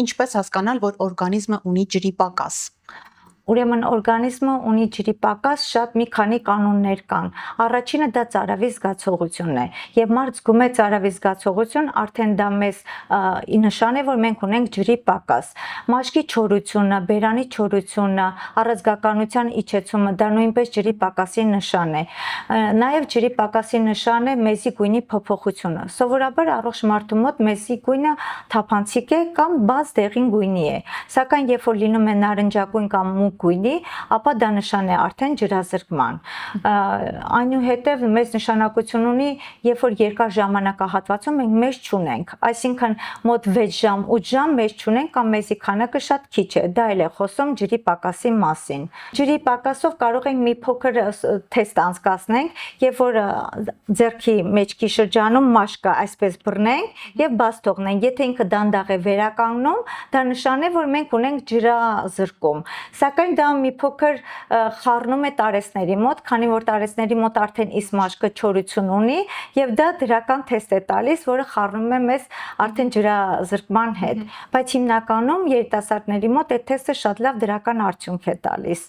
Ինչպես հասկանալ, որ օրգանիզմը ունի ջրի պակաս։ Ուրեմն օրգանիզմը ունի ջրի պակաս, շատ մի քանի կանոններ կան։ Առաջինը դա ծարավի զգացողությունն է, եւ մարդ զգում է ծարավի զգացողություն, արդեն դա մեզ նշան է, որ մենք ունենք ջրի պակաս։ Մաշկի չորությունը, բերանի չորությունը, առազգականության իջեցումը դա նույնպես ջրի պակասի նշան է։ Նաեւ ջրի պակասի նշան է մեզի գույնի փոփոխությունը։ Սովորաբար առողջ մարդու մոտ մեզի գույնը թափանցիկ է կամ բաց դեղին գույնի է, սակայն երբ որ լինում է նարնջագույն կամ մուգ գույնի, ապա դա նշան է արդեն ջրազրկման։ Այնուհետև մեծ նշանակություն ունի, երբ որ երկար ժամանակահատվածում մենք մեզ չունենք, այսինքն մոտ 6 ժամ, 8 ժամ մեզ չունենք կամ մեզի քանակը շատ քիչ է, դա էլ է խոսում ջրի պակասի մասին։ Ջրի պակասով կարող ենք մի փոքր թեստ անցկացնենք, երբ որ ձեռքի մեջքի շրջանում մաշկը այսպես բռնենք եւ բաց թողնենք, եթե ինքը դանդաղ է վերականգնում, դա նշան է, որ մենք ունենք ջրազրկում։ Սակայն դա մի փոքր խառնում է տարեցների մոտ, քանի որ տարեցների մոտ արդեն իսկ մաշկը չորություն ունի եւ դա դրական թեստ է տալիս, որը խառնում է մեզ արդեն ջրազրկման հետ, բայց հիմնականում երիտասարդների մոտ այդ թեստը շատ լավ դրական արդյունք է տալիս։